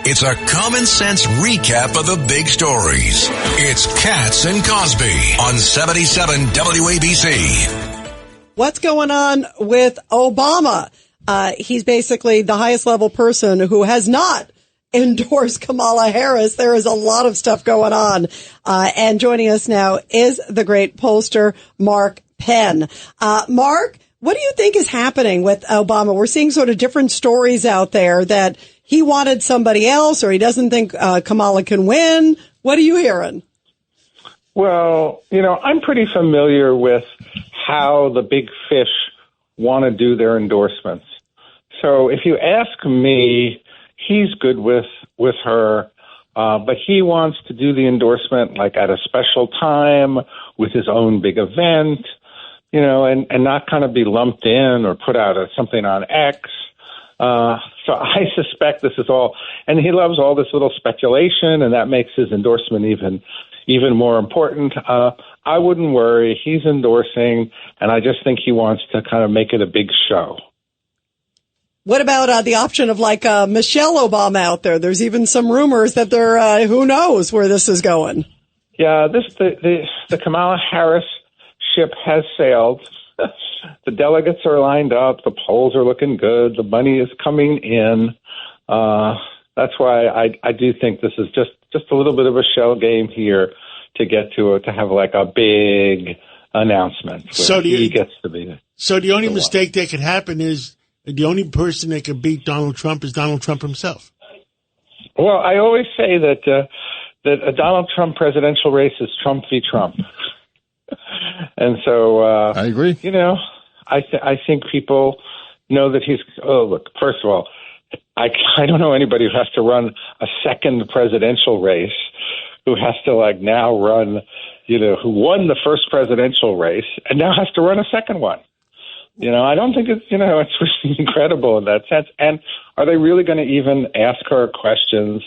It's a common sense recap of the big stories. It's Katz and Cosby on 77 WABC. What's going on with Obama? He's basically the highest level person who has not endorsed Kamala Harris. There is a lot of stuff going on. And joining us now is the great pollster, Mark Penn. Mark, what do you think is happening with Obama? We're seeing sort of different stories out there that he wanted somebody else or he doesn't think Kamala can win. What are you hearing? Well, I'm pretty familiar with how the big fish want to do their endorsements. So if you ask me, he's good with her, but he wants to do the endorsement like at a special time with his own big event, and not kind of be lumped in or put out as something on X. So I suspect this is all, and he loves all this little speculation, and that makes his endorsement even more important. I wouldn't worry. He's endorsing, and I just think he wants to kind of make it a big show. What about the option of like Michelle Obama out there? There's even some rumors that they're who knows where this is going. Yeah, the Kamala Harris ship has sailed. The delegates are lined up. The polls are looking good. The money is coming in. That's why I do think this is just a little bit of a shell game here to get to have like a big announcement. So he gets to be. So the only mistake that could happen is the only person that could beat Donald Trump is Donald Trump himself. Well, I always say that a Donald Trump presidential race is Trump v. Trump. And so I agree. I think people know that he's. Oh, look. First of all, I don't know anybody who has to run a second presidential race, who has to now run, who won the first presidential race and now has to run a second one. I don't think it's really incredible in that sense. And are they really going to even ask her questions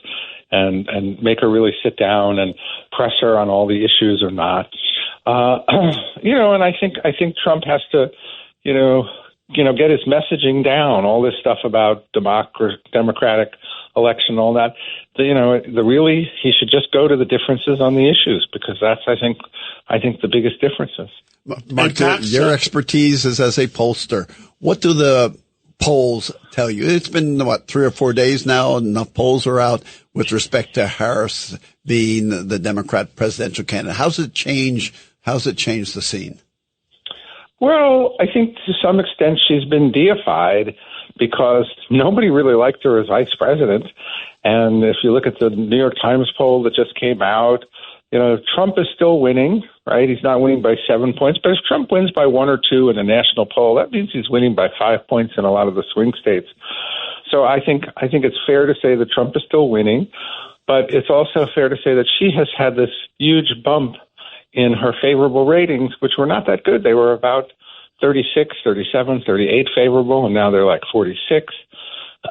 and make her really sit down and press her on all the issues or not? And I think Trump has to, get his messaging down, all this stuff about democratic election, all that. He should just go to the differences on the issues, because that's, I think the biggest differences. Mark, your expertise is as a pollster. What do the polls tell you? It's been, 3 or 4 days now, and enough polls are out with respect to Harris being the Democrat presidential candidate. How's it changed the scene? Well, I think to some extent she's been deified because nobody really liked her as vice president. And if you look at the New York Times poll that just came out, Trump is still winning, right? He's not winning by 7 points. But if Trump wins by 1 or 2 in a national poll, that means he's winning by 5 points in a lot of the swing states. So I think it's fair to say that Trump is still winning. But it's also fair to say that she has had this huge bump in her favorable ratings, which were not that good. They were about 36, 37, 38 favorable, and now they're like 46.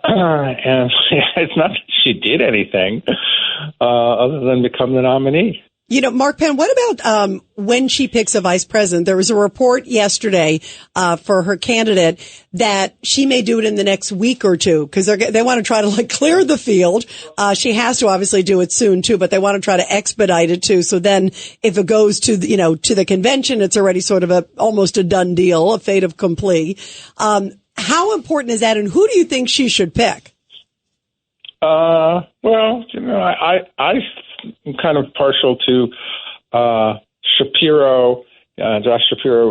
And it's not that she did anything other than become the nominee. Mark Penn, what about when she picks a vice president? There was a report yesterday for her candidate that she may do it in the next week or two, because they want to try to clear the field. She has to obviously do it soon too, but they want to try to expedite it too. So then if it goes to to the convention, it's already sort of almost a done deal, a fait accompli. How important is that, and who do you think she should pick? Well, I'm kind of partial to Josh Shapiro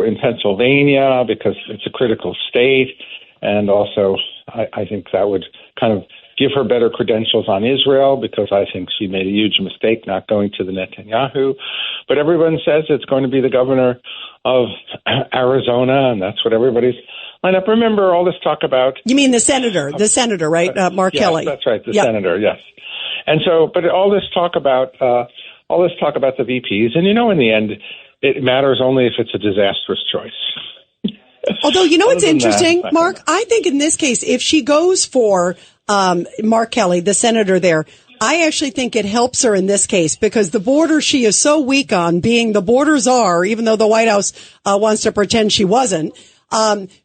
in Pennsylvania, because it's a critical state. And also, I think that would kind of give her better credentials on Israel, because I think she made a huge mistake not going to the Netanyahu. But everyone says it's going to be the governor of Arizona, and that's what everybody's lined up. Remember all this talk about... You mean the senator, right? Mark yes, Kelly. That's right, the senator, yes. And so, but all this talk about the VPs, and in the end, it matters only if it's a disastrous choice. Although, what's interesting, Mark? I think in this case, if she goes for Mark Kelly, the senator there, I actually think it helps her in this case, because the border she is so weak on, being the border czar, even though the White House wants to pretend she wasn't.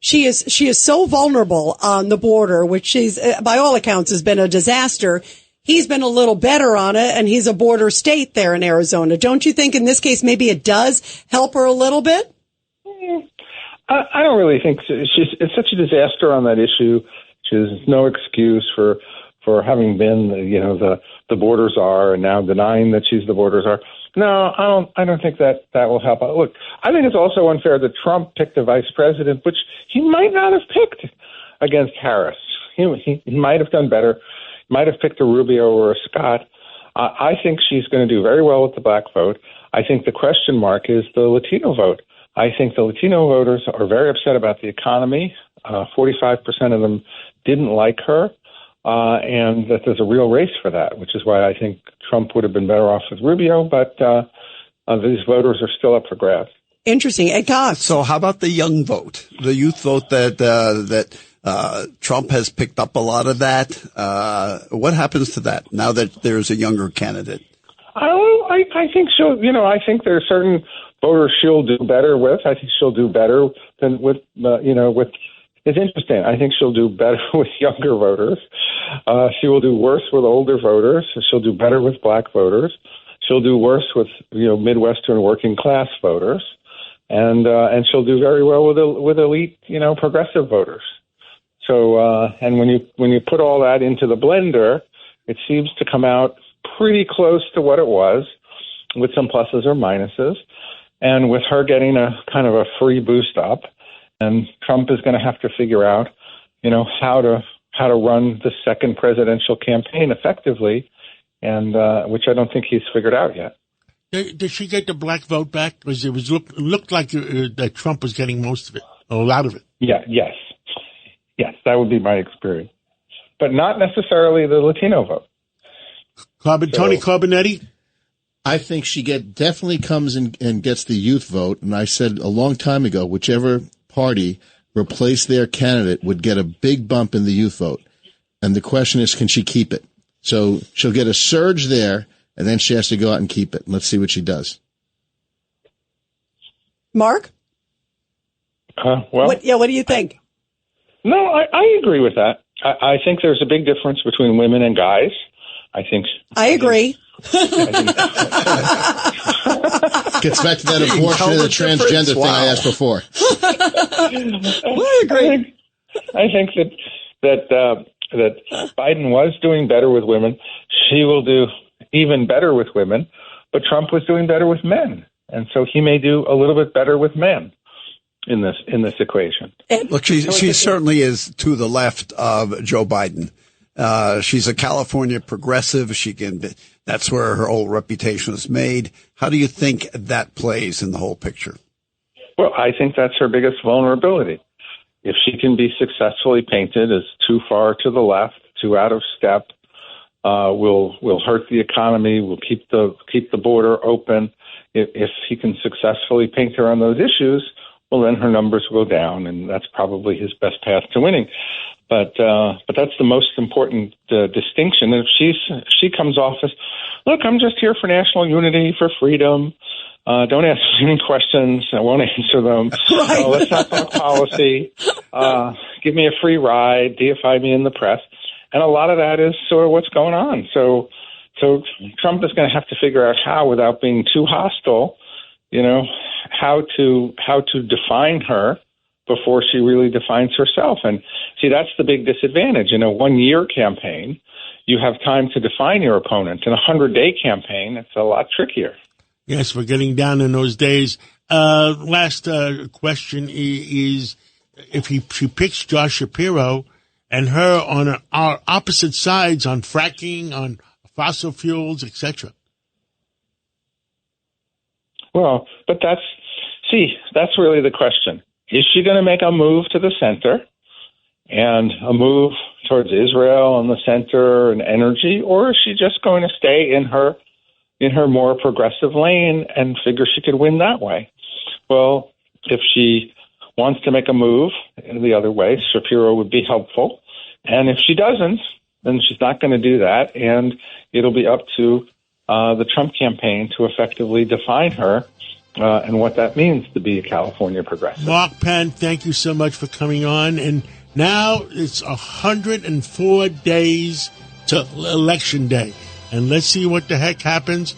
She is so vulnerable on the border, which she's, by all accounts, has been a disaster. he's been a little better on it, and he's a border state there in Arizona. Don't you think in this case maybe it does help her a little bit? I don't really think so. It's such a disaster on that issue. She's no excuse for having been, the border czar and now denying that she's the border czar. No, I don't think that will help out. Look, I think it's also unfair that Trump picked a vice president, which he might not have picked against Harris. He might have done better. Might have picked a Rubio or a Scott. I think she's going to do very well with the black vote. I think the question mark is the Latino vote. I think the Latino voters are very upset about the economy. 45% of them didn't like her, and that there's a real race for that, which is why I think Trump would have been better off with Rubio, but these voters are still up for grabs. Interesting. Ed Cox. So how about the young vote, the youth vote that Trump has picked up a lot of that? What happens to that now that there's a younger candidate? I think she'll, I think there are certain voters she'll do better with. I think she'll do better than with, it's interesting. I think she'll do better with younger voters. She will do worse with older voters. She'll do better with black voters. She'll do worse with, Midwestern working class voters. And she'll do very well with elite, progressive voters. So, and when you put all that into the blender, it seems to come out pretty close to what it was, with some pluses or minuses, and with her getting a kind of a free boost up. And Trump is going to have to figure out, how to run the second presidential campaign effectively, and which I don't think he's figured out yet. Did she get the black vote back? Because it looked like that Trump was getting most of it, or a lot of it. Yes, that would be my experience, but not necessarily the Latino vote. Tony Carbonetti? I think she definitely comes and gets the youth vote. And I said a long time ago, whichever party replaced their candidate would get a big bump in the youth vote. And the question is, can she keep it? So she'll get a surge there, and then she has to go out and keep it. Let's see what she does. Mark? What do you think? No, I agree with that. I think there's a big difference between women and guys. I agree. Gets back to that abortion and the transgender thing I asked before. I agree. I think that Biden was doing better with women. She will do even better with women, but Trump was doing better with men, and so he may do a little bit better with men in this equation. Look, she certainly is to the left of Joe Biden. She's a California progressive. That's where her whole reputation is made. How do you think that plays in the whole picture? Well, I think that's her biggest vulnerability. If she can be successfully painted as too far to the left, too out of step, will hurt the economy, will keep the border open. If he can successfully paint her on those issues, well, then her numbers will go down, and that's probably his best path to winning. But that's the most important distinction. And if she comes off as, look, I'm just here for national unity, for freedom. Don't ask me any questions. I won't answer them. Right. Let's not talk policy. Give me a free ride. Deify me in the press. And a lot of that is sort of what's going on. So Trump is going to have to figure out how, without being too hostile, how to define her before she really defines herself. And see, that's the big disadvantage. In a 1-year campaign, you have time to define your opponent. In a 100-day campaign, it's a lot trickier. Yes, we're getting down in those days. Last question is, if she picks Josh Shapiro and her on our opposite sides on fracking, on fossil fuels, etc. Well, but that's really the question. Is she going to make a move to the center and a move towards Israel and the center and energy, or is she just going to stay in her more progressive lane and figure she could win that way? Well, if she wants to make a move in the other way, Shapiro would be helpful. And if she doesn't, then she's not going to do that, and it'll be up to the Trump campaign to effectively define her and what that means to be a California progressive. Mark Penn, thank you so much for coming on. And now it's 104 days to Election Day. And let's see what the heck happens.